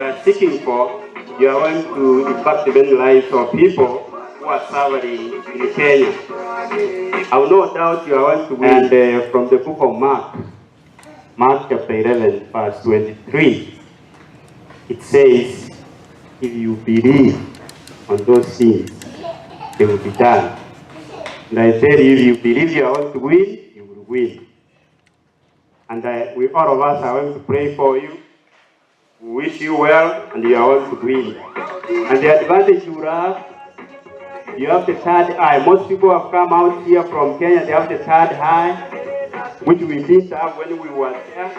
are seeking for, you are going to impact the many lives of people who are suffering in Kenya. I will no doubt you are going to win. And from the book of Mark, Mark chapter 11, verse 23, it says, if you believe on those things, they will be done. And I said, if you believe you are going to win, you will win. And we all of us are going to pray for you. We wish you well, and you are going to win. And the advantage you have the third eye. Most people have come out here from Kenya, they have the third eye, which we didn't have when we were there,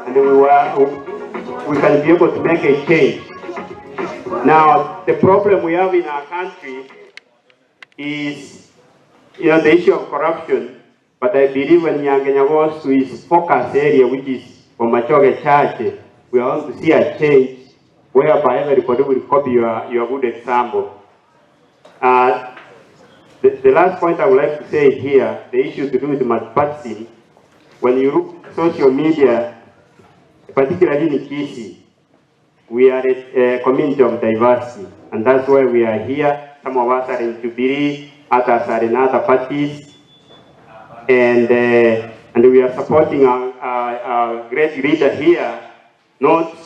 and we can be able to make a change. Now, the problem we have in our country is, the issue of corruption. But I believe when Nyangenya goes to his focus area, which is for Machoge Church, we are going to see a change whereby everybody will copy your good example. The last point I would like to say here, the issue to do with multiparty. When you look at social media, particularly in Kisii, we are a community of diversity, and that's why we are here. Some of us are in Jubilee, others are in other parties. And we are supporting our great leader here, not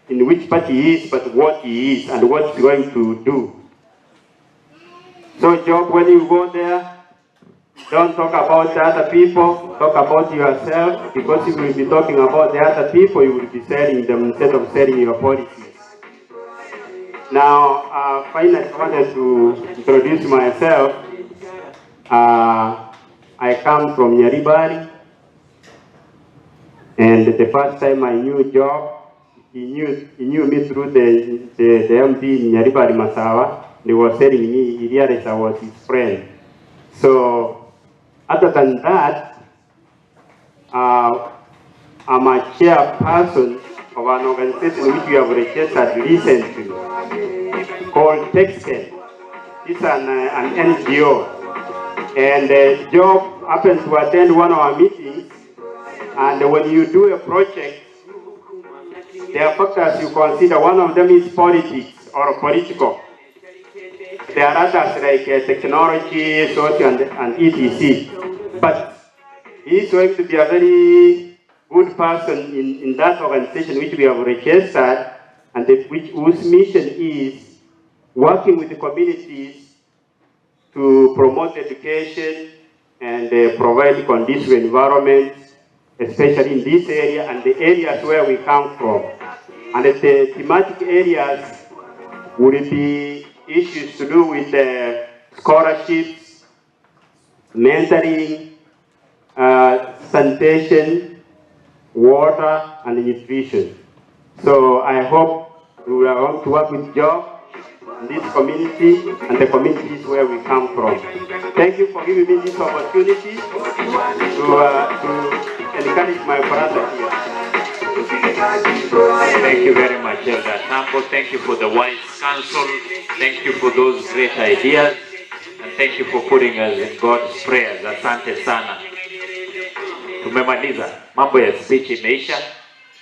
in which party he is, but what he is and what he's going to do. So, Job, when you go there, don't talk about the other people, talk about yourself, because if you will be talking about the other people, you will be selling them instead of selling your policies. Now, finally, I wanted to introduce myself. I come from Nyaribari, and the first time I knew Job, he knew me through the MP in Nyaribari Masawa. He was telling me he realized I was his friend. So, other than that, I'm a chairperson of an organization which we have registered recently called TechScan. It's an NGO. And Job happened to attend one of our meetings, and when you do a project, there are factors you consider. One of them is politics or political. There are others like technology, social, and etc. But he's going to be a very good person in that organization which we have registered, and whose mission is working with the communities to promote education and provide conducive environments, especially in this area and the areas where we come from. And the thematic areas would be issues to do with scholarships, mentoring, sanitation, water, and nutrition. So I hope we are going to work with Job, this community, and the communities where we come from. Thank you for giving me this opportunity to encourage my brother here. Thank you very much, Elder Tambo. Thank you for the wise counsel. Thank you for those great ideas. And thank you for putting us in God's prayers. Asante sana. Tumemaliza. Mambo ya speech imeisha.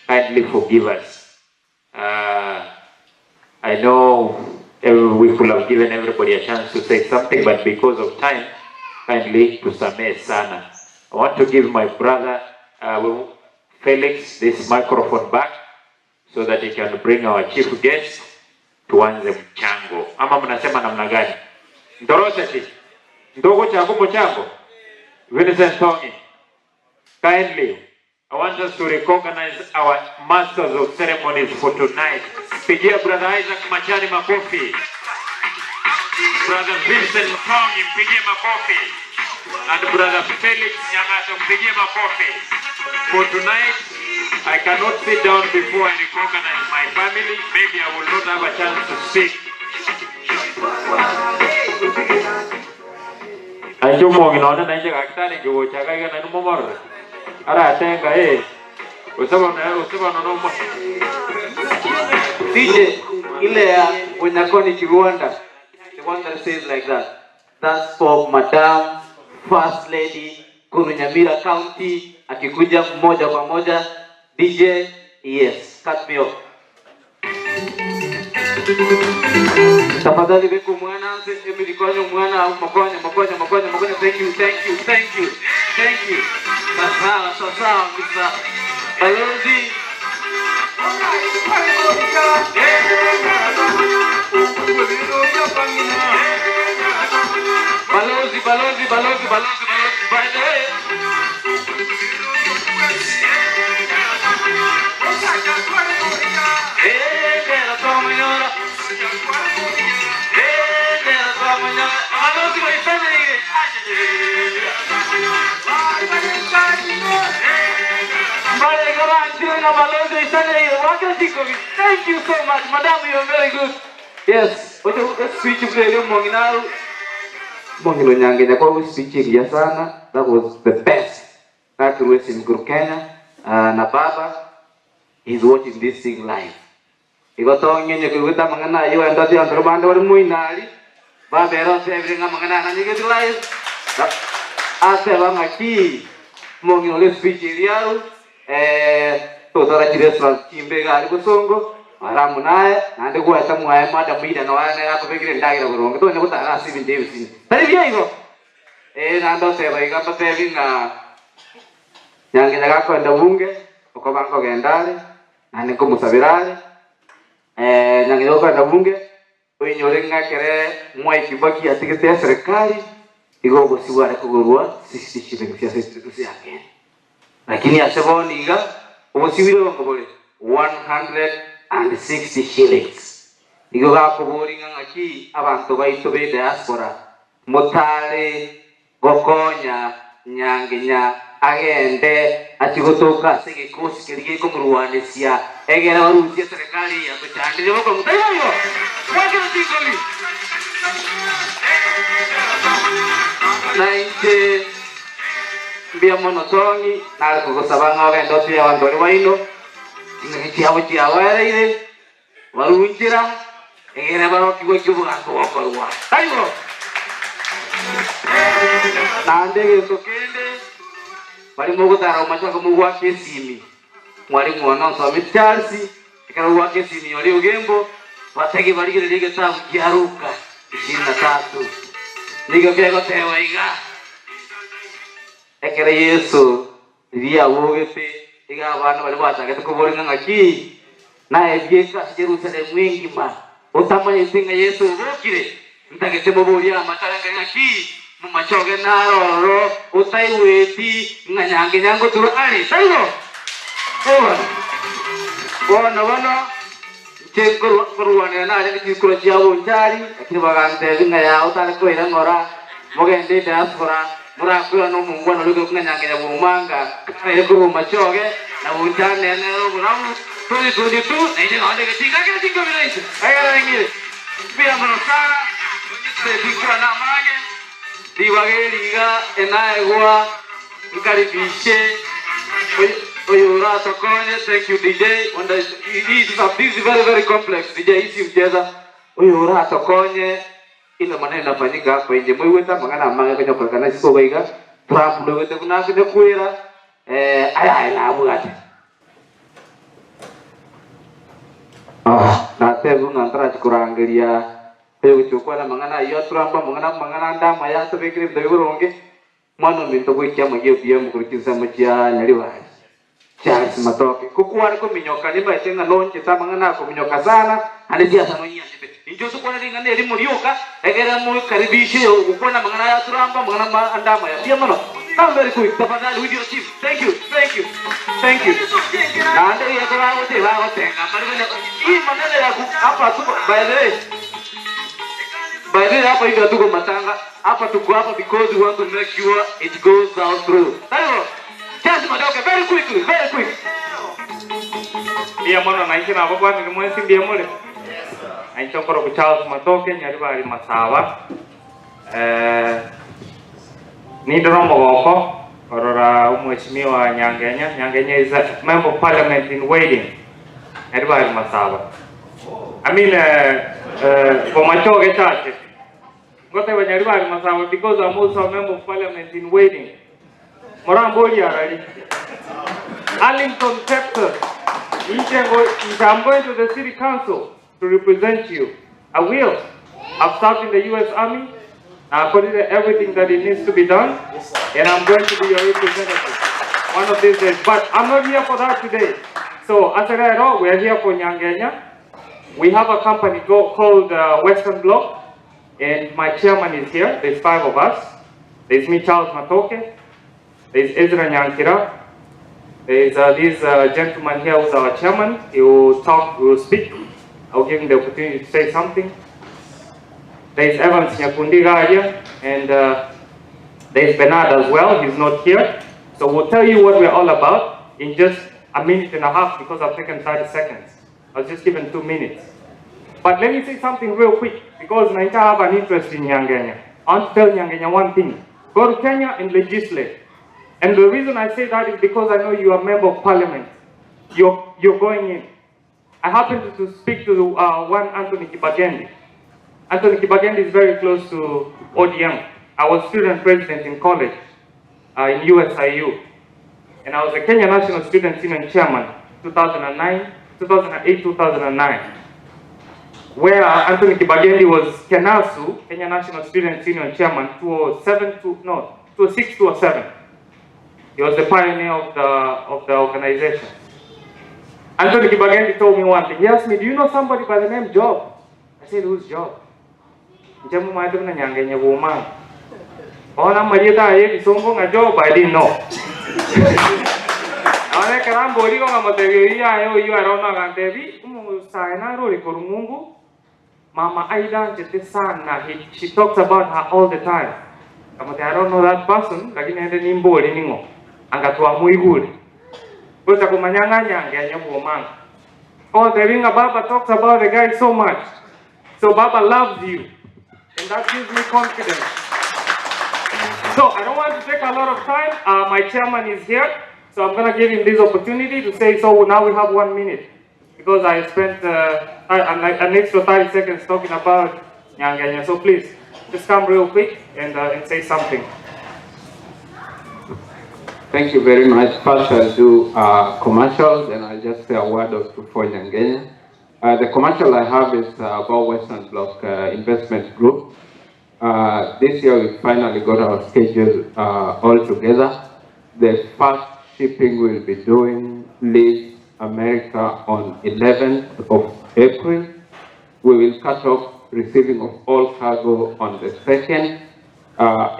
Kindly forgive us. I know we could have given everybody a chance to say something, but because of time, kindly tusamee sana. I want to give my brother Felix this microphone back so that he can bring our chief guest tuanze mchango. Ama mnasema namna gani? Ndoroseti. Ndogo chango mchango. Vincent Tongi. Kindly, I want us to recognize our masters of ceremonies for tonight. Pigia Brother Isaac Machani makofi. Brother Vincent Tongi mpigie makofi. And Brother Felix Nyang'ato mpigie makofi. For tonight, I cannot sit down before I recognize my family. Maybe I will not have a chance to speak. I don't know if I can go to the Ara tenga DJ ile ya Wenyakoni Kiwanda, the one that says like that. That's for Madam First Lady Kurunyamira County, akikuja moja kwa moja. DJ, yes, cut me off. Tafadhali weko mwana anze emilikonyo mwana makonya. Thank you. Sasa Mr. Balozi. Balozi. By the way. Thank you so much, Madam. You are very good. Yes. Speech Monginaru. Mongino Nyangenya kwa speech ya sana. That was the best. That was in Guru Kenya. Na baba is watching this thing live. Ikoto nyenye kuwita mangana yo enda ti andro bando wali muinali. Baba era sevre nga mangana na nyege live. Ase banga ki mongino le speech iliaru totora restaurant kimbega ari kusongo aramu naye nande kwata mwaye mada mwida na wana yako pekire ndagira burongo to ne kutara sibi Davis tari bya iko nando seba igamba tevinga nyange ndagako enda bunge uko banko gendale nane ko musabirale nyange ndagako enda bunge oinyore ngakere mwai kibaki atigete serikali igogo siware kugurwa 60 shillings ya sisi yake lakini aseboniga ubusibire ngobole 160 shillings igo gakuburi ngaki abantu baito be diaspora motare gokonya nyangenya agende atigotoka segikosi kirige ko muruwanesia egera baruzi serikali ya tuchandire bako mutayo wakira tikoli naite bia monotongi nale kugosabanga ogendo tia wandori waino ngiti abo tia wareire warunjira egera baroki gokibuga ngokorwa ayo nande tokende bali mogotara umachaka mugwa kesimi mwali mwana nsome Charles ikara gwa kesimi yoli ugembo bategi bali gile tabu kiaruka 23 niga byego tewa iga ekere Yesu ria wogepe iga abana bali batagete kuboringa ngaki na ebyeka Jerusalem mwingima utamanye singa Yesu ubukire ntagete muburia amataranga ngaki mumachoge naroro utaiweti nganyange nyango turu ali taigo bona chekuru kuruwane na ale kikuro jawo njari akini bagante binga ya utale ko ira ngora mogende diaspora mura ko no mungu no lugo nganyange ya bumanga ele kuru machoge na butane ne buramu tuli tu na ile ngode ketika bila hizo ayara ngire pia mnosara se bikura na mage diwageriga enaegwa nkaribishe oyura tokonye. Thank you DJ. This is very complex DJ isi mcheza oyura tokonye ile maneno yanafanyika hapa nje mwiweta mangana manga kwenye kwa siko baiga Trump ndio wete kuna kile kuira aya na abugate na tebu ngantara kurangalia peyo chukwa na mangana yo Trump mangana ndama ya tobekire ndabironge mwana minto gwikia magiyo biem kurikiza mujya nyaliwa Charles Matoke kukuwa ko minyoka nimba itenga lonje tamangana ko minyoka sana anejia sana nyanya injo tukona ringa ne limurioka egera mu karibishe ukona mangana ya Trump mangana ndama ya biem no come very quick tafadhali with your team. Thank you nande ya kwa wote wa tenga marigana hii maneno ya hapa tuko by the way hapa hivi tuko matanga hapa tuko hapa because we want to make sure it goes down through. Hello Charles Matoke very quick Dia mono naiki na baba ni mwezi dia mole aichokoro ku Charles Matoke nyaribari masawa ni dromo goko orora umheshimiwa Nyangenya is a member of parliament in waiting nyaribari masawa I mean for Machoge Church ngote nyaribari masawa because I'm also a member of parliament in waiting Moramboli already Arlington, Texas. I'm going to the city council. to represent you. I will. I've served in the U.S. Army. I've completed everything that it needs to be done, and I'm going to be your representative one of these days. But I'm not here for that today. So as I said, we're here for Nyangenya. We have a company called Western Bloc, and my chairman is here. There's 5 of us. There's me, Charles Matoke. There's Ezra Nyankira. There's this gentleman here who's our chairman. He will talk, he will speak. I'll give him the opportunity to say something. There's Evans Nyakundiga here, and there's Bernard as well. He's not here. So we'll tell you what we're all about in just a minute and a half because I've taken 30 seconds. I was just given 2 minutes. But let me say something real quick because I have an interest in Nyangenya. I want to tell Nyangenya one thing. Go to Kenya and legislate. And the reason I say that is because I know you are a member of parliament. You're going in. I happened to speak to one Anthony Kibagendi. Anthony Kibagendi is very close to ODM. I was student president in college in USIU. And I was a Kenya National Student Union chairman 2008, 2009. Where Anthony Kibagendi was KENASU, Kenya National Student Union chairman, 2006, 2007. He was the pioneer of the organization. Anthony Kibagendi told me one thing. He asked me, do you know somebody by the name Job? I said, who's Job? Jamu maidu na Nyangenya woman. Oh, na marieta ye kisongo nga Job, I didn't know. Ane karambo liko nga matevi ya yo arona gantevi, saena ro likoru Mungu. Mama Aida jete sana. She talks about her all the time. Kamote I don't know that person, lakini ende nimbo ningo. Angatua muiguri. Kuta kumanyanga Nyangenya woman. Oh, the Ringa Baba talks about the guy so much. So Baba loves you. And that gives me confidence. So I don't want to take a lot of time. My chairman is here. So I'm going to give him this opportunity to say, so now we have 1 minute. Because I spent an extra 30 seconds talking about Nyangenya. So please, just come real quick and say something. Thank you very much. First I'll do commercial, then I'll just say a word or two for Nyangenya. The commercial I have is about Western Bloc Investment Group. This year we finally got our schedule all together. The first shipping we'll be doing leaves America on 11th of April. We will cut off receiving of all cargo on the 2nd.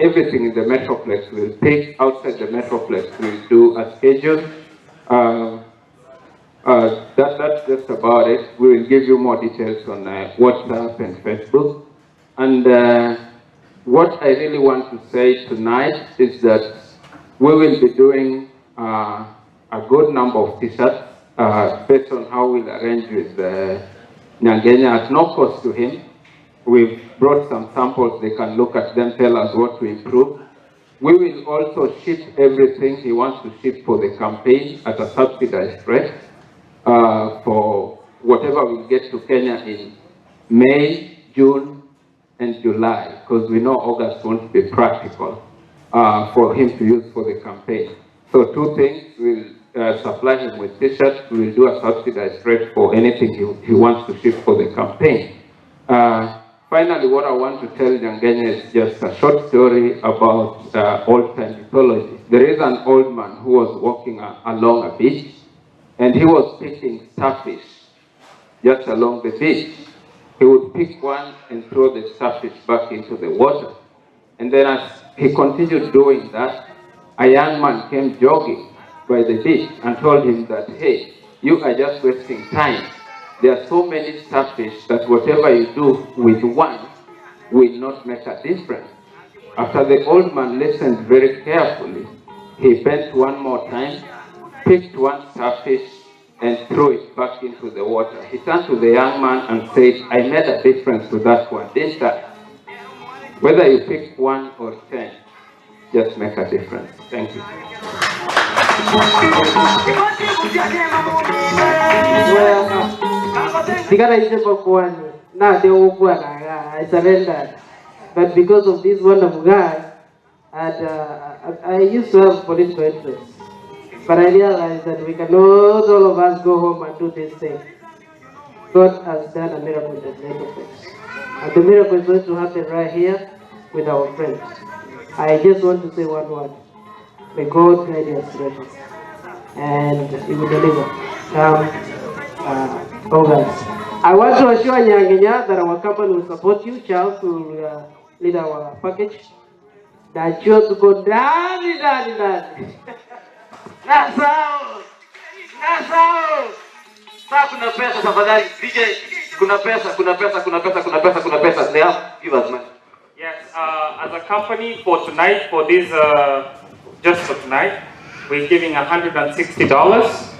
Everything in the Metroplex will pick. Outside the Metroplex we'll do a schedule. That's just about it. We will give you more details on WhatsApp and Facebook. And what I really want to say tonight is that we will be doing a good number of t-shirts based on how we'll arrange with Nyangenya at no cost to him. We've brought some samples, they can look at them, tell us what to improve. We will also ship everything he wants to ship for the campaign at a subsidized rate for whatever we get to Kenya in May, June, and July, because we know August won't be practical for him to use for the campaign. So 2 things, we'll supply him with t-shirts, we'll do a subsidized rate for anything he wants to ship for the campaign. Finally, what I want to tell Nyangenya is just a short story about old-time mythology. There is an old man who was walking along a beach, and he was picking starfish just along the beach. He would pick one and throw the starfish back into the water. And then as he continued doing that, a young man came jogging by the beach and told him that, hey, you are just wasting time. There are so many starfish that whatever you do with one will not make a difference. After the old man listened very carefully, he bent one more time, picked one starfish, and threw it back into the water. He turned to the young man and said, I made a difference to that one, didn't I? Whether you pick 1 or 10, just make a difference. Thank you. I surrendered. But because of this wonderful guy, I used to have political interest. But I realized that we cannot all of us go home and do this thing. God has done a miracle in the United States. And the miracle is going to happen right here with our friends. I just want to say one word. May God guide your situation. And He will deliver. August. I want to assure Nyangenya that our company will support you. Charles will lead our package. That you to go down. That's all. That's all. Sasa kuna pesa tafadhali. DJ, kuna pesa. They have give us money. Yes, as a company for tonight, for this, just for tonight, we're giving $160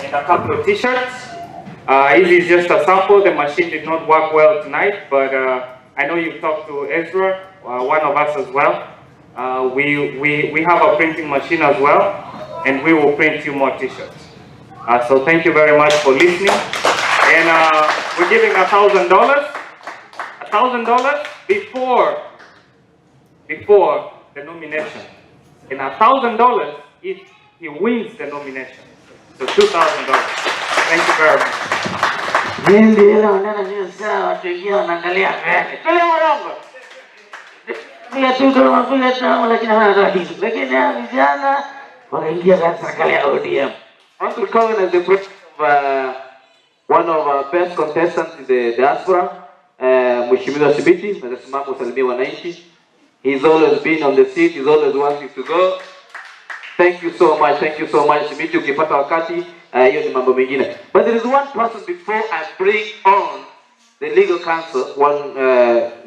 and a couple of t-shirts. Easy is just a sample. The machine did not work well tonight, but I know you've talked to Ezra, one of us as well. We have a printing machine as well, and we will print you more t-shirts. So thank you very much for listening. And we're giving $1,000. $1,000 before the nomination, and $1,000 if he wins the nomination. So $2,000. Thank you very much. Ndio unaona ni sawa, watu wengine wanaangalia mbele. Kile mrongo. Pia tu kama vile tamu lakini hana tatizo. Lakini vijana wanaingia katika serikali ya ODM. I want to recognize the presence of one of our best contestants in the diaspora, Mheshimiwa Sibiti, anasimama kusalimia wananchi. He's always been on the seat, he's always wanting to go. Thank you so much, Sibiti, ukipata wakati, hiyo ni mambo mengine. But there is one person before I bring on the legal counsel,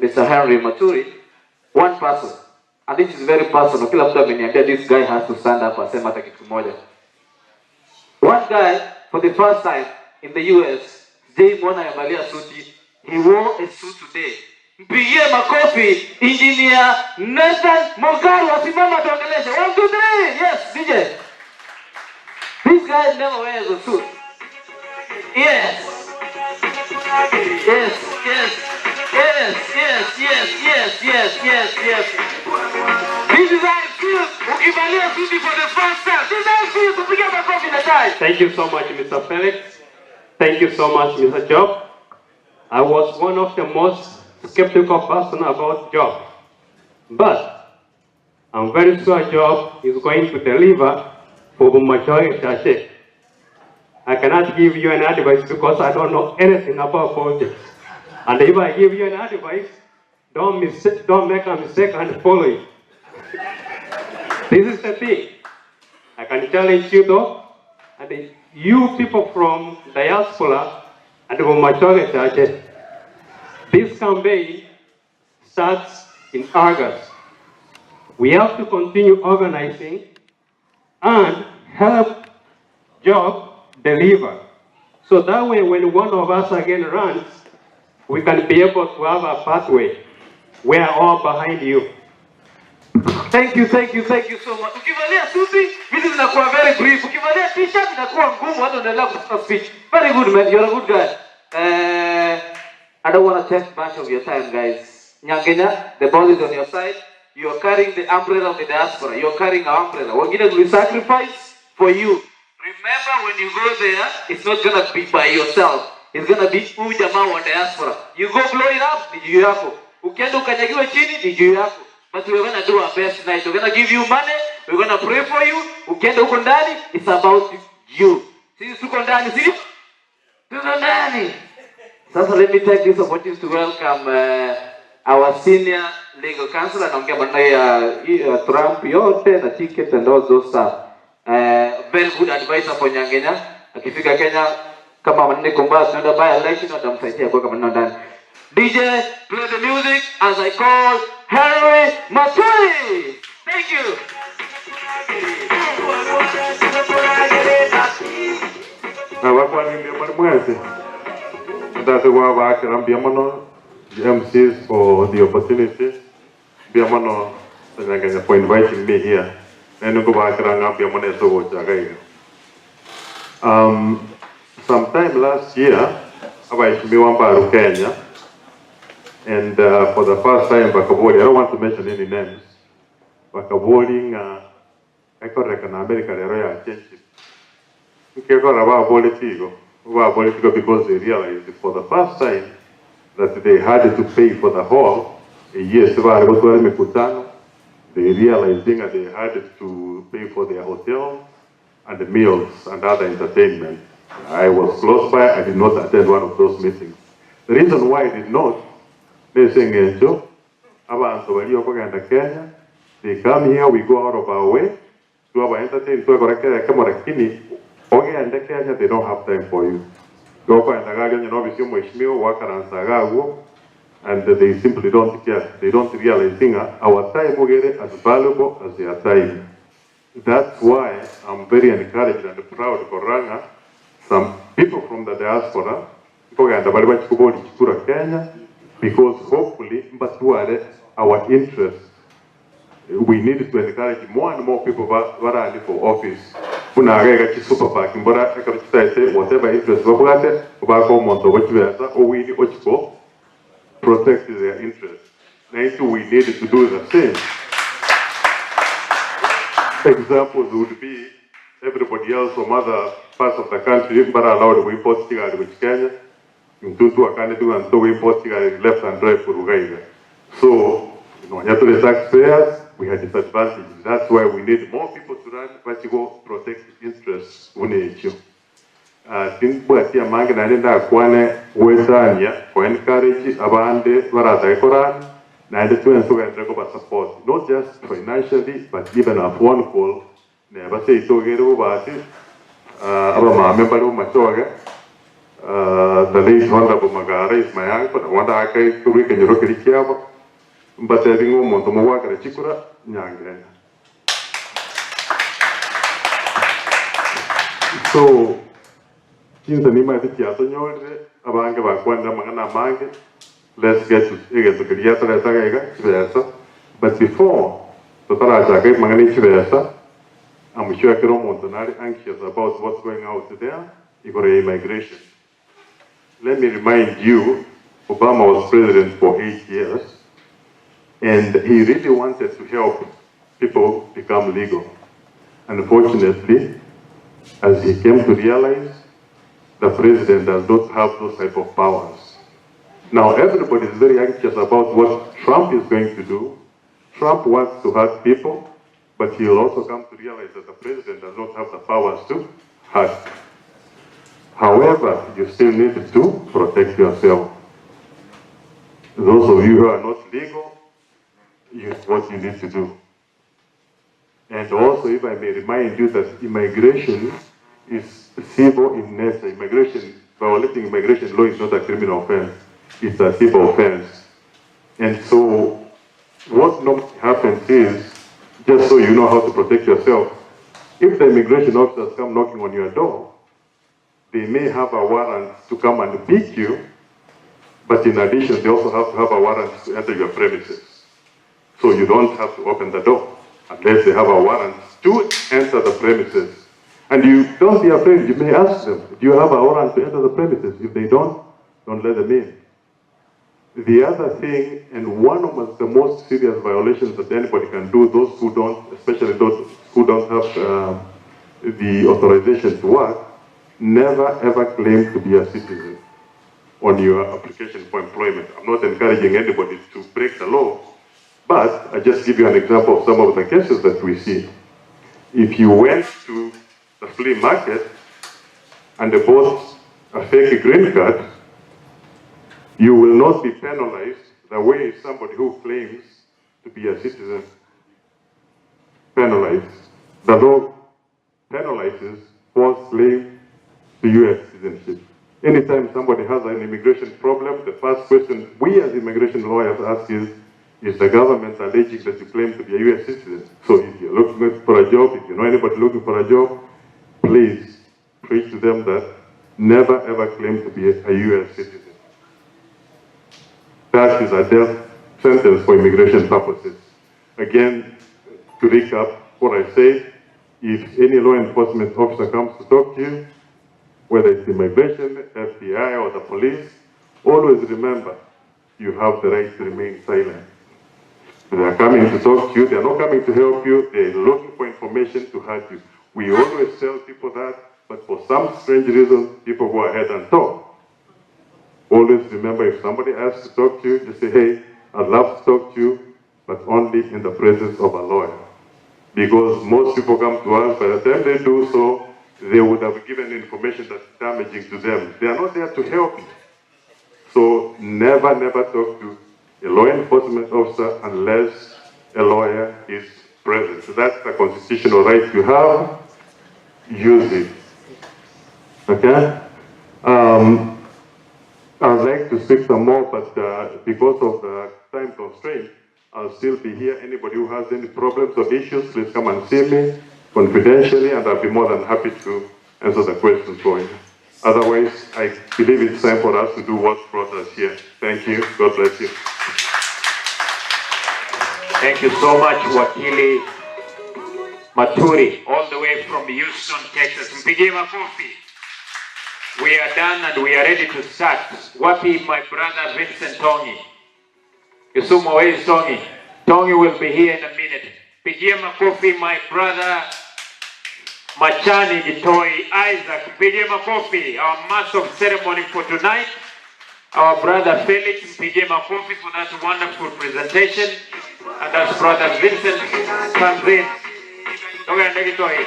Mr. Henry Maturi, one person. And this is very personal. Kila mtu ameniambia this guy has to stand up asema hata kitu moja. One guy, for the first time in the US, Jay Mwana amevalia suti. He wore a suit today. Mpigie makofi, Engineer Nathan Mogaru, asimama tuongeleshe. 1, 2, 3. Yes, DJ. This guy never wears a suit. Yes. This is how it feels. Ukivalia suti for the first time. This is how it feels. Tupige makofi na tai. Thank you so much, Mr. Felix. Thank you so much, Mr. Job. I was one of the most skeptical person about Job. But I'm very sure Job is going to deliver for the majority. I cannot give you an advice because I don't know anything about politics. And if I give you an advice, don't make a mistake and follow it. This is the thing. I can challenge you though, and you people from diaspora and the majority, this campaign starts in August. We have to continue organizing and help Job deliver. So that way when one of us again runs, we can be able to have a pathway. We are all behind you. Thank you so much. Ukivalia suti, vitu zinakuwa very brief. Ukivalia t-shirt inakuwa ngumu, hata unaendelea kutoa speech. Very good man, you're a good guy. I don't want to take much of your time, guys. Nyangenya, the ball is on your side. You are carrying the umbrella of the diaspora. You are carrying our umbrella. Wengine will sacrifice for you. Remember, when you go there, it's not going to be by yourself. It's going to be huyu jamaa wa diaspora. You go blow it up, ni juu yako. Ukienda ukanyagiwe chini, ni juu yako. But we're going to do our best night. We're going to give you money. We're going to pray for you. Ukienda huko ndani, it's about you. Sisi tuko ndani, sisi tuko ndani. So let me take this opportunity to welcome our senior legal counsel. Anaongea maneno ya Trump yote na ticket and all those stuff. Very good advisor for Nyangenya. Akifika Kenya kama maneno kumbaya tunaenda by election na tamsaidia kwa maneno ndani. DJ, play the music as I call Henry Maturi. Thank you. That's why I can be MCs for the opportunity. Biamano for inviting me here. And go back sometime last year, I was in Kenya, and for the first time, I don't want to mention any names. I got an American Royal Championship. I got about politics. were political because they realized for the first time that they had to pay for the hall. Yes, they realizing that they had to pay for their hotel and the meals and other entertainment. I was close by, I did not attend one of those meetings. The reason why I did not, they saying, Kenya, they come here, we go out of our way to our entertain, to our Kenya, they don't have time for you. And they simply don't care. They don't realize our time as valuable as their time. That's why I'm very encouraged and proud for Ranga. Some people from the diaspora, Kenya, because hopefully, our interest, we need to encourage more and more people running for office. Whatever interest, protect their interests. Now, we need to do the same. Examples would be everybody else from other parts of the country, but allowed to import cigarettes with Kenya. In Tutu, and so we import cigarettes left and right for Uganda. So, the taxpayers, we had disadvantages. That's why we need more people to run, but to go protect interests. Tinkuatia mangina nenda kwane wezania for encourage abande barata ekoran na ndio tuensoga ndeko support, not just financially but even a phone call ne base itogero bati aba member of machoga the late honorable Magara is my uncle wanda akai turi kenyoro kirikiaba mbate bingo monto mwaka chikura nyange. So let's get to but before I'm sure Montanari anxious about what's going out there. You got immigration. Let me remind you, Obama was president for 8 years, and he really wanted to help people become legal. Unfortunately, as he came to realize, the president does not have those type of powers. Now everybody is very anxious about what Trump is going to do. Trump wants to hurt people, but he will also come to realize that the president does not have the powers to hurt. However, you still need to protect yourself. Those of you who are not legal, use what you need to do. And also, if I may remind you that immigration is civil in nature. Violating immigration law is not a criminal offense. It's a civil offense. And so, what normally happens is, just so you know how to protect yourself, if the immigration officers come knocking on your door, they may have a warrant to come and beat you, but in addition, they also have to have a warrant to enter your premises. So you don't have to open the door unless they have a warrant to enter the premises. And you don't be afraid, you may ask them, do you have a warrant to enter the premises? If they don't let them in. The other thing, and one of the most serious violations that anybody can do, those who don't, especially those who don't have the authorization to work, never ever claim to be a citizen on your application for employment. I'm not encouraging anybody to break the law, but I just give you an example of some of the cases that we see. If you went to the flea market and bought a fake green card, you will not be penalized the way somebody who claims to be a citizen penalized. The law penalizes false claim to U.S. citizenship. Anytime somebody has an immigration problem, the first question we as immigration lawyers ask is the government alleging that you claim to be a U.S. citizen? So if you're looking for a job, if you know anybody looking for a job, please preach to them that never ever claim to be a U.S. citizen. That is a death sentence for immigration purposes. Again, to recap what I said, if any law enforcement officer comes to talk to you, whether it's immigration, FBI, or the police, always remember you have the right to remain silent. They are coming to talk to you, they are not coming to help you, they are looking for information to hurt you. We always tell people that but for some strange reason, people go ahead and talk. Always remember, if somebody asks to talk to you, just say, hey, I'd love to talk to you, but only in the presence of a lawyer. Because most people come to us, by the time they do so, they would have given information that's damaging to them. They are not there to help you. So never, never talk to a law enforcement officer unless a lawyer is present. So that's the constitutional right you have. Use it. Okay? I'd like to speak some more, but because of the time constraint, I'll still be here. Anybody who has any problems or issues, please come and see me confidentially, and I'll be more than happy to answer the questions for you. Otherwise, I believe it's time for us to do what brought us here. Thank you. God bless you. Thank you so much, Wakili Maturi, all the way from Houston, Texas. Mpigie makofi. We are done and we are ready to start. Wapi, my brother Vincent Tongi. Kisumu, where is Tongi? Tongi will be here in a minute. Mpigie makofi, my brother Machani Gitoi Isaac. Mpigie makofi, our master of ceremony for tonight. Our brother Felix, mpigie makofi for that wonderful presentation. And as brother Vincent comes in. Okay, Gitoi.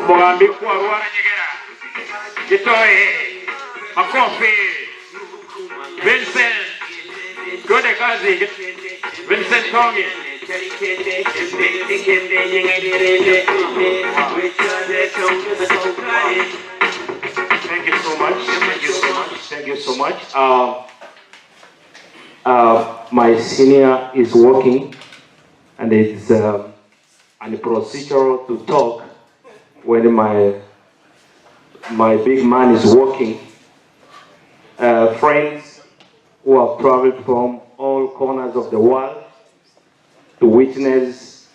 Mogambi kwa ruara nyegera. Gitoi. Makofi. Vincent. Tuende kazi. Vincent Tongi. Thank you so much. Thank you so much. Thank you so much. My senior is working, and it's unprocedural to talk when my big man is working. Friends who have traveled from all corners of the world to witness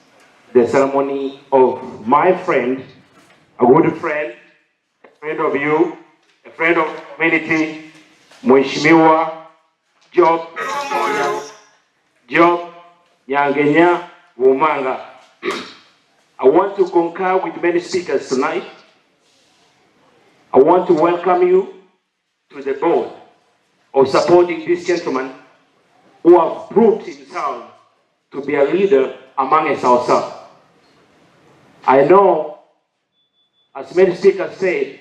the ceremony of my friend, a good friend, a friend of you, a friend of humanity, Mheshimiwa Job Nyangenya Womanga. I want to concur with many speakers tonight. I want to welcome you to the board of supporting this gentleman who have proved himself to be a leader among us ourselves. I know, as many speakers said,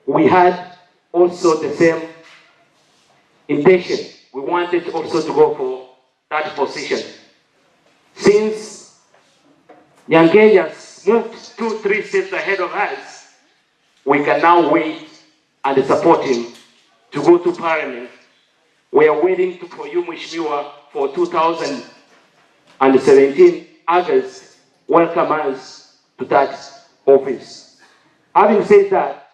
we had also the same intention. We wanted also to go for that position. Since Nyangenya's moved 2-3 steps ahead of us, we can now wait and support him to go to Parliament. We are waiting for you, Mheshimiwa, for 2017 August. Welcome us to that office. Having said that,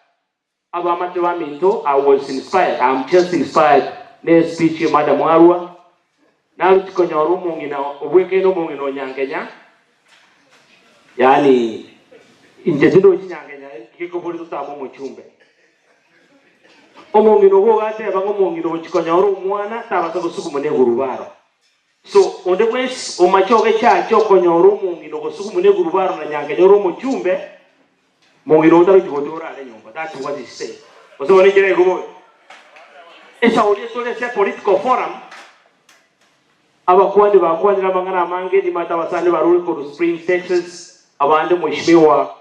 I was inspired. I'm just inspired. Next speech, Madam Arua. Now to Konyoru Mungino, Wekeno Mungino Nyankenya. Yani, in Jedino Nyankenya, Kikopuri to Tabo Muchumbe. Omongino Wogate, Bangomongino, Chikonyoru, Mwana, Tabato Sukumune Guruvaro. So, on the west, O Machoke Cha, Chokonyoru, Mungino, Sukumune Guruvaro, and Yankanyoro Muchumbe, Mongino Godora, that's what he said. So, when you go, it's a political forum. Abakwandi bakwandira mangana mange di matabasani baruri ko Spring, Texas, abandi Mheshimiwa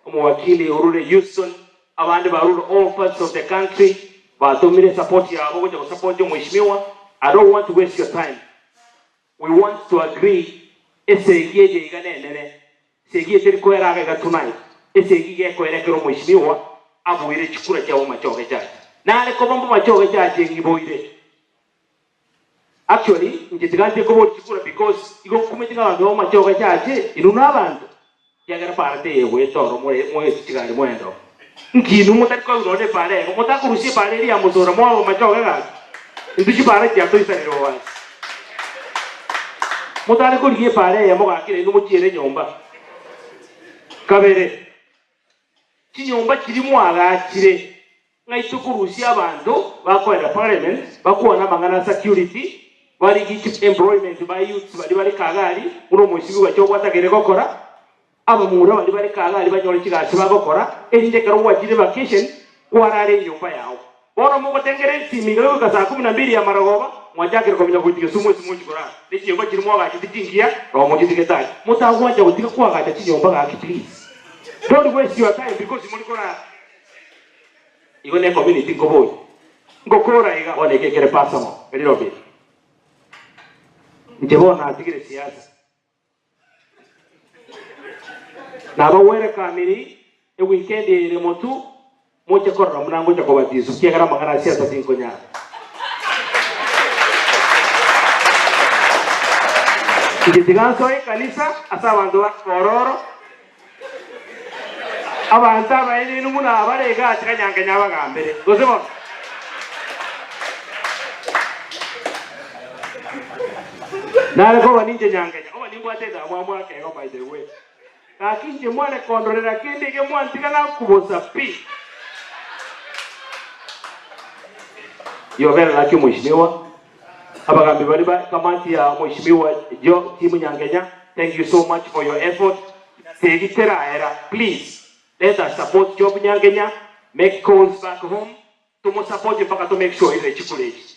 Mwakili urule Houston, abandi baruri all parts of the country, batumire support ya abo kuja support Mheshimiwa. I don't want to waste your time. We want to agree esegie je iganene segie teri ko era ga tonight esegie ko era kero Mheshimiwa abuire chikura cha machoke cha na ale ko bombo machoke cha ngiboire. Actually, njitigante ko chikura because igo kumetinga bantu machoke cha inuna abantu yagara parte yewe toro moe chigari mwendo nkinu mutatiko urone pare ko mutakurushi pare ri amuzora mo machoke ga nduchi pare ya to isariro wa mutare ko rie pare ya mo ga kire no muchire nyomba kabere kinyomba kirimo agakire ngaitukurushi abantu bakwera parliament bakuona bangana security bari gichi employment by youth bari kagari uno mushibi wa cyo kwatagere kokora aba mura bali bari kaga ali banyole kigasi bagokora ende karo wajire vacation warare nyumba yao bora mugo tengere timiga ka saa 12 ya maragoba mwajakira ko binyagutige sumu chikora niki nyumba kiri mwaga kitingia ro mugitige tai mutagwanja gutige kwaga chinyumba ga please don't waste your time because mulikora igone community ngoboy ngokora iga onekekere personal eliro bit njebona atigire siasa na bawere kamiri e weekend ile motu moja korra mnango cha kubatizo kiagara magana siasa tinko nya kitiganso e kanisa asa bantu kororo abanta baini numuna abarega atikanyanga nyabagambere gozemo nale ko baninje nyangenya oba nimbwateza mwamwa ke go by the way kakinje mwana kondorera kindi ke mwantika na kubosa pi yovera laki mheshimiwa abagambi bali ba kamati ya mheshimiwa jo timu nyangenya thank you so much for your effort tegitera era please let us support job nyangenya make calls back home to support mpaka to make sure ile chikuleji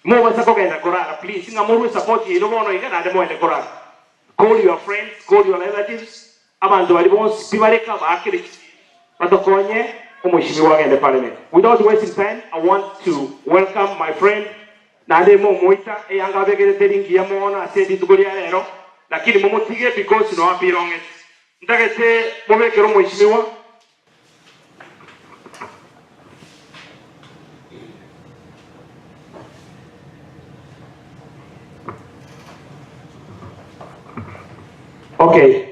mo basa ko genda korara please ngamuru support ile bono igana ande mo ende korara call your friends call your relatives abantu bali bonse bibareka bakire batokonye umheshimiwa wagende parliament without wasting time I want to welcome my friend nande mo moita eyanga begere teringi ya mona asedi tugoli rero lakini mumutige because no apironge ndagete mubekero umheshimiwa okay.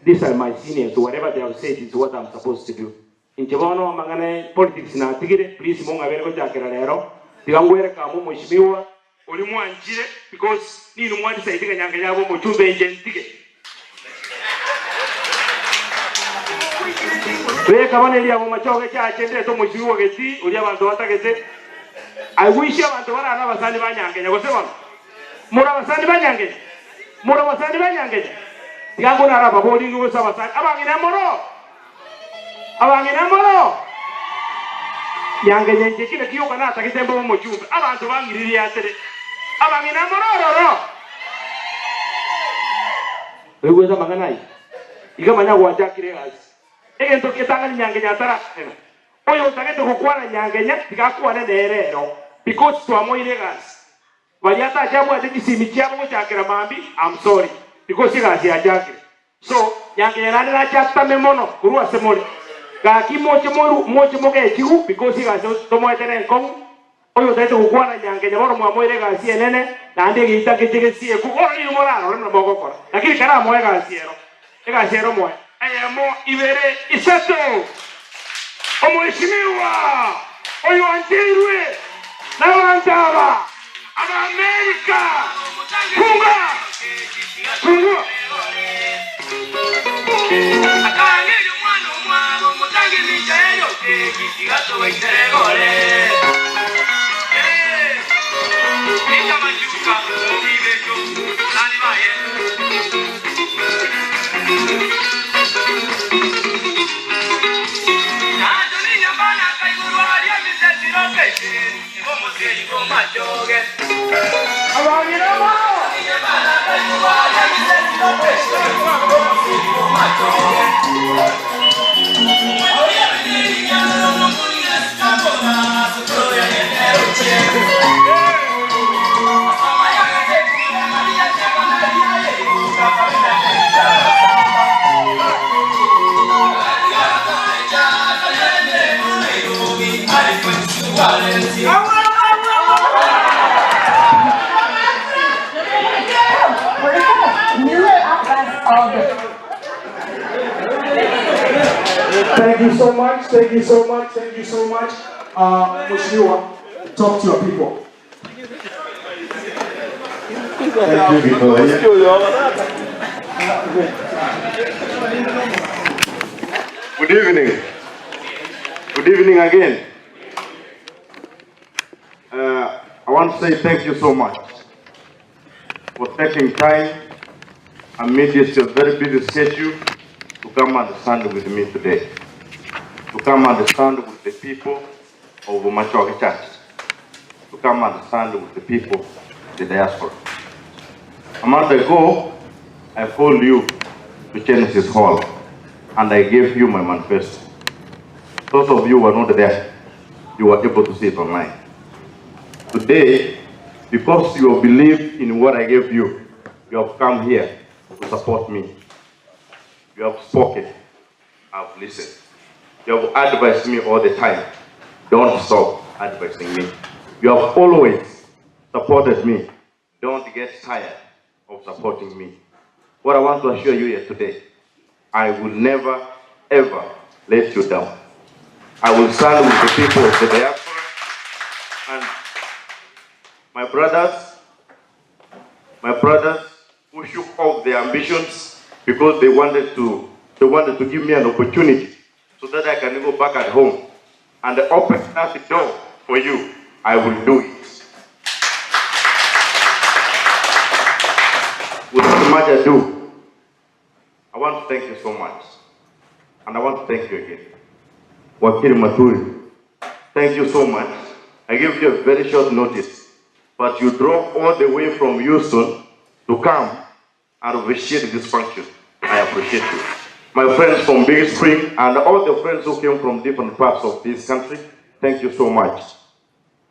These are my seniors. Whatever they have said is what I'm supposed to do. In Jabono, Mangane politics na tigre, please monga vergo jakera lero. Tigangwere kamu mheshimiwa, ulimu anjire because ni numwadi saidiga nyanga yabo mchumbe njentige. Wewe kama nili abo machoke cha achende to mheshimiwa geti, uli abantu batageze. I wish abantu bara abasani banyanga nyagosema. Mura abasani banyanga. Mura abasani banyanga. Yango naraba bodi ngo sabasani abangina moro yange nyenje kile kiyo kana atakitembo mu chumba abantu bangiriri yatere abangina moro ro wewe za maganai igamanya wajakire gazi egento kitanga nyange nyatara oyo utagete kukwana nyange nya tikakwana nerero because twamoire gazi bali ata jabu atikisimi cyabo cyakira mambi I'm sorry because you guys are joking. So, yange yanade na chata memono kurua semoli. Kaki moche moke chigu because you guys tomo etene kong. Oyo taito kukwana yange nyamoro mwamoire gasi enene na ande gita kichige siye ku ori numorano remna bogo kora. Lakini kana moe gasi ero. Ega siero moe. Ayamo ibere isato. Omheshimiwa. Oyo antirwe. Na wantaba. Ama America. Kunga. Kunga. Akangeli mwana mwabo mutange michaelo kigato weiteregole. Nika machuka nibejo nani baye. Nazo ni nyambana kaiguru alia misesiro keshi. Ngo musiri ko machoge. Abangira mo. Nyambana kaiguru alia misesiro keshi. Thank you so much, thank you so much, thank you so much. Mheshimiwa, talk to your people. Thank you, people. Good evening. Good evening again. I want to say thank you so much for taking time amidst your very busy schedule to come and stand with me today, to come and stand with the people of Machoke Church, to come and stand with the people of the diaspora. A month ago, I called you to Genesis Hall, and I gave you my manifesto. Those of you who were not there, you were able to see it online. Today, because you believe in what I gave you, you have come here to support me. You have spoken, I have listened. You have advised me all the time. Don't stop advising me. You have always supported me. Don't get tired of supporting me. What I want to assure you here today, I will never, ever let you down. I will stand with the people of the diaspora and my brothers who shook off their ambitions because they wanted to give me an opportunity so that I can go back at home and open that door for you. I will do it. Without much ado, I want to thank you so much. And I want to thank you again. Wakili Maturi, thank you so much. I gave you a very short notice, but you drove all the way from Houston to come and officiate this function. I appreciate you. My friends from Big Spring and all the friends who came from different parts of this country, thank you so much.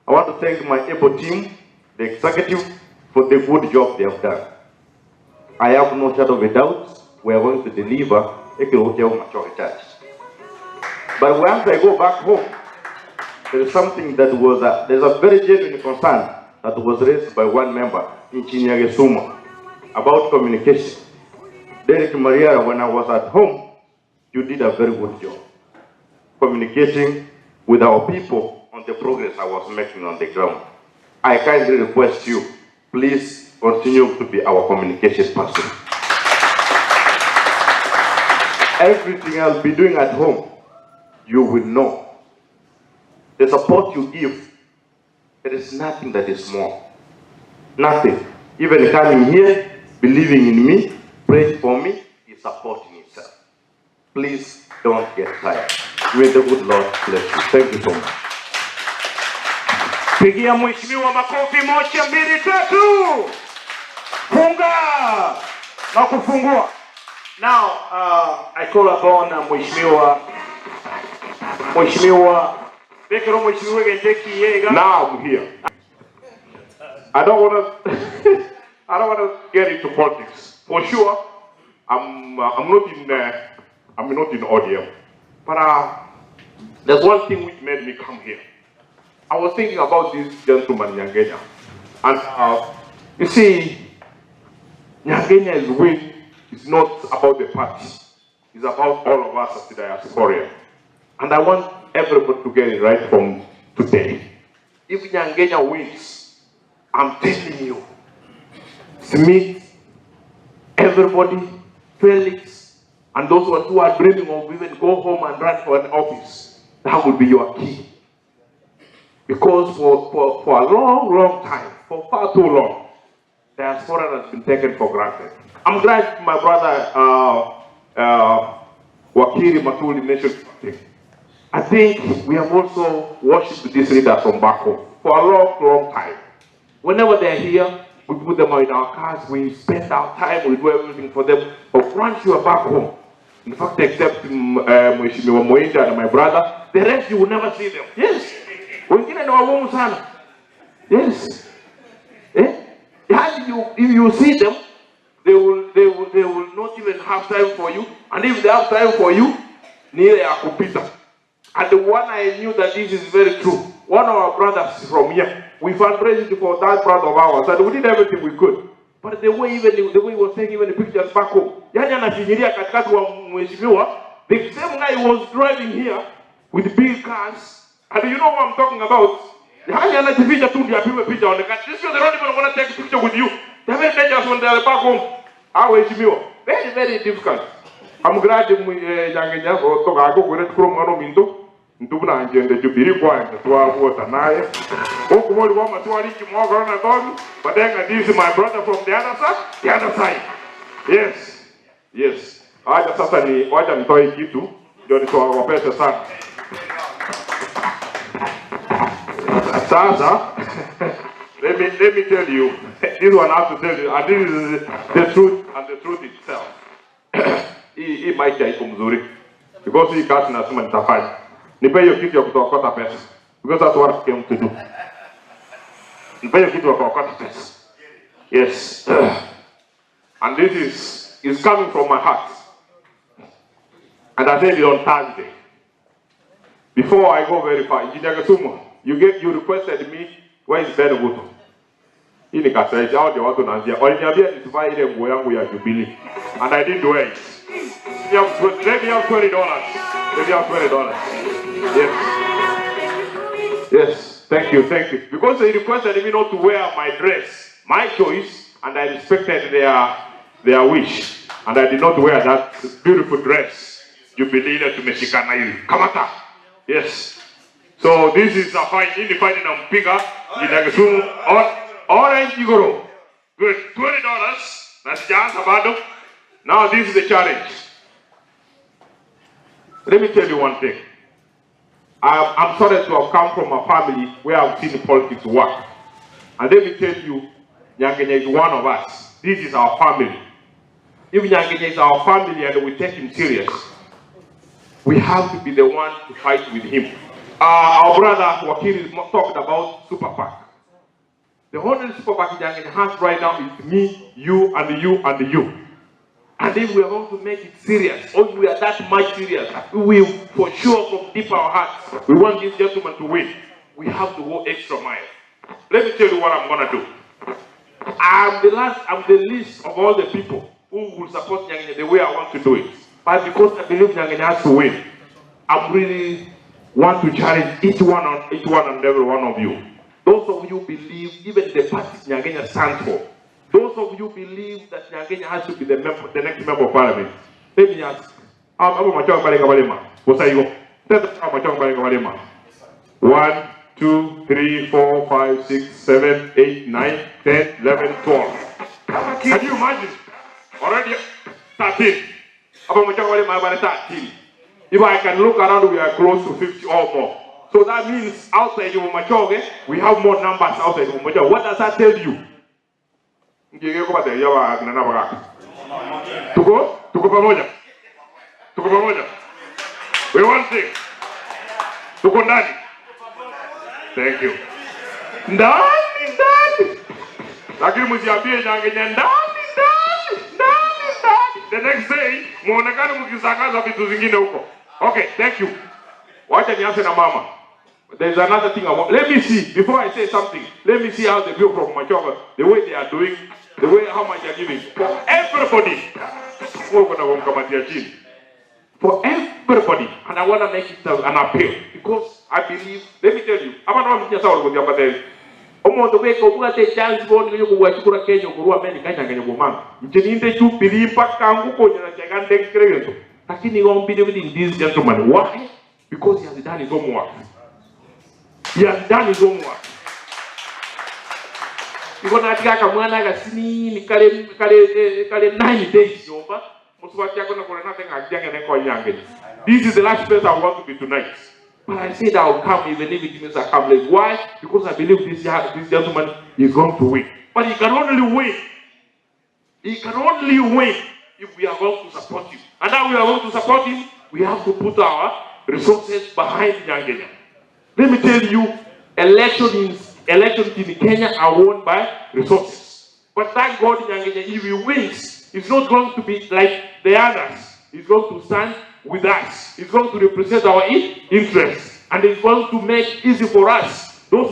I want to thank my able team, the executive, for the good job they have done. I have no shadow of a doubt we are going to deliver a Machoke Church. But once I go back home, there is something that was, there's a very genuine concern that was raised by one member in Chinyagesuma about communication. Derek Maria, when I was at home, you did a very good job communicating with our people on the progress I was making on the ground. I kindly request you, please continue to be our communication person. Everything I'll be doing at home, you will know. The support you give, there is nothing that is small. Nothing. Even coming here, believing in me, praying for me, is supporting yourself. Please don't get tired. May the good Lord bless you. Thank you so much. Pigia mheshimiwa makofi, moja, mbili, tatu. Funga na kufungua. Now, I call upon Now I'm here. I don't want to get into politics. For sure, I'm not in ODM. But there's one thing which made me come here. I was thinking about this gentleman Nyangenya, and you see, Nyangenya's win is not about the party. It's about all of us as the diaspora. And I want everybody to get it right from today. If Nyangenya wins, I'm telling you, Smith, everybody, Felix, and those who are dreaming of even go home and run for an office, that will be your key. Because for a long time, for far too long, diaspora has been taken for granted. I'm glad my brother Wakili Matuli mentioned something. I think we have also worshipped this leader from back home for a long time. Whenever they're here, we put them in our cars, we spend our time, we do everything for them. But once you are back home, in fact, except Mheshimiwa Moinda and my brother, the rest you will never see them. Yes. Yes. If you see them, they will not even have time for you. And if they have time for you, neither are Kupita. And the one I knew that this is very true. One of our brothers from here, we fundraised for that brother of ours, and we did everything we could. But the way he was taking even the pictures back home, the same guy was driving here with big cars. And you know what I'm talking about? This is the not even want to take a picture with you. They're very dangerous when they're back home. Very, very difficult. I'm glad that we but then this is my brother from the other side. Yes. Acha sasa wacha nitoe kitu ndio nitawapesa sana. Sasa let me tell you, this one I have to tell you, and this is the truth and the truth itself. Hii maisha iko mzuri because hii kazi nasema nitafanya. Nipe hiyo kitu ya kutokota pesa because that's what I came to do. Nipe hiyo kitu ya kutokota pesa. Yes. And this is coming from my heart. And I said it on Thursday. Before I go very far, Engineer Kasumo, you requested me, where is Ben Oguto? Hii nikasaidia hao ndio watu naanzia. Waliniambia nisivae ile nguo yangu ya Jubilee. And I didn't wear it. Let me have $20. Let me have $20. Yes. Yes. Thank you. Thank you. Because they requested me not to wear my dress, my choice, and I respected their wish. And I did not wear that beautiful dress. Jubilee tumeshikana hivi. Kamata. Yes. So this is a fight. In the fight in Ampiga, in Nagasumu, orange Igoro. Good. $20. That's just about. Now this is the challenge. Let me tell you one thing. I'm sorry to have come from a family where I've seen politics work. And let me tell you, Nyangenya is one of us. This is our family. If Nyangenya is our family and we take him serious, we have to be the one to fight with him. Our brother Wakili talked about Super PAC. The only Super PAC Nyangenya has right now is me, you, and you, and you. And if we are going to make it serious, or we are that much serious, we will for sure from deep our hearts, we want this gentleman to win. We have to go extra mile. Let me tell you what I'm going to do. I'm the least of all the people who will support Nyangenya the way I want to do it. But because I believe Nyangenya has to win, I really want to challenge each one and every one of you. Those of you believe even the party Nyangenya stands for. Those of you believe that Nyangenya has to be the next member of parliament. Let me ask. One, 2, 3, 4, 5, 6, 7, 8, 9, 10, 11, 12. Can you imagine? Already 13. 13. If I can look around, we are close to 50 or more. So that means outside of Machoge, we have more numbers outside of Machoge. What does that tell you? Tuko pamoja. We want thing. Tuko ndani. Thank you. Ndani. Lakini msiambie Nyangenya ndani. The next day, muonekane mkisakaza vitu zingine huko. Okay, thank you. Wacha nianze na mama. There's another thing I want. Let me see, before I say something, let me see how the people from Machoga, the way they are doing, the way how much they are giving. For everybody. For everybody. And I want to make it an appeal. Because I believe, let me tell you, I'm not going to tell you. Omo to wake up at chance born you go to Kenya or America and woman. You need to believe back and go to the second. Lakini won't be in this gentleman. Why? Because he has done his homework. He has done his homework. You gonna take a man like a sini kale 9 days over. This is the last place I want to be tonight. But I said I will come even if it means I come late. Why? Because I believe this gentleman is going to win. But he can only win. He can only win if we are going to support him. And now we are going to support him, we have to put our resources behind Nyangenya. Let me tell you, elections in Kenya are won by resources. But thank God Nyangenya, if he wins, it's not going to be like the others. He's going to stand with us. He's going to represent our interests. And it's going to make easy for us. Those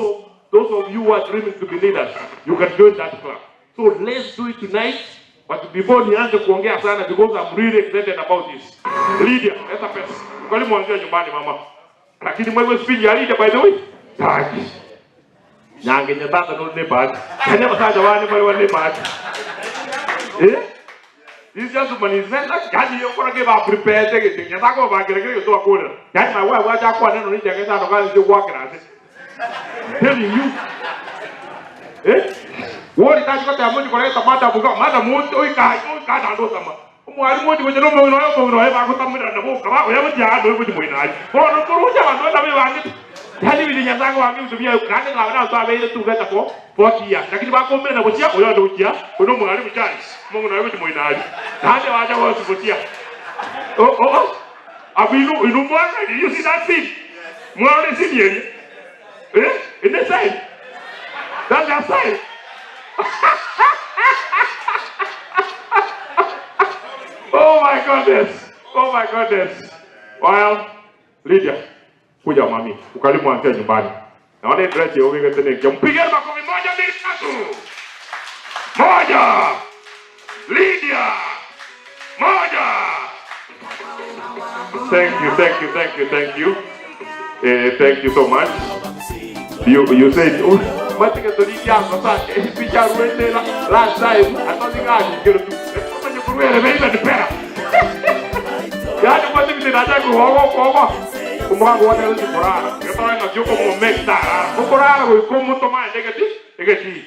of you who are dreaming to be leaders, you can join that club. So let's do it tonight. But before nianze kuongea sana, because I'm really excited about this. Lydia, that's a person. Kwani mwanzia nyumbani mama. Lakini mwewe speech ya Lydia by the way. Taki. Nyangenya tata no ne bad. Kanya masaja wani mwewe ne bad. This gentleman is not like yani yo kora give up prepare take it. Nyata ko ba gere gere to akona. Yani my wife wa ja kwa neno ni jenge sa no ka se work na se. Telling you. What is that got the money for the matter? Madam, what do you got? Ando sama. mwalimu ndi kwenye nomo no ba kutamira na boka ba ya mja do kuti moinaji bono kuruja vanhu ndabe vangi yani vile nyazangu wangi mtumia ukande ngabana sabe ile tu gata ko 40 years lakini bakombe na kutia uyo ndo kutia uno mwalimu chali mungu nawe kuti moinaji hande wacha wao kutia abilu inumwana you see that thing mwana si yeye in the side that's the side oh my goodness well Lydia kuja mami ukalimu antia nyumbani naona dress yao wewe tena mpige makofi moja mbili tatu moja Lydia moja thank you so much you said matika Lydia sasa picha ruende last time atazingani kile tu kama kuruele bebe dipera yani kwa nini ninaanza kuhogo kumwangu wana ndio kurara. Kwa sababu ndio kwa mmekta. Kurara kwa mtu mmoja ngeti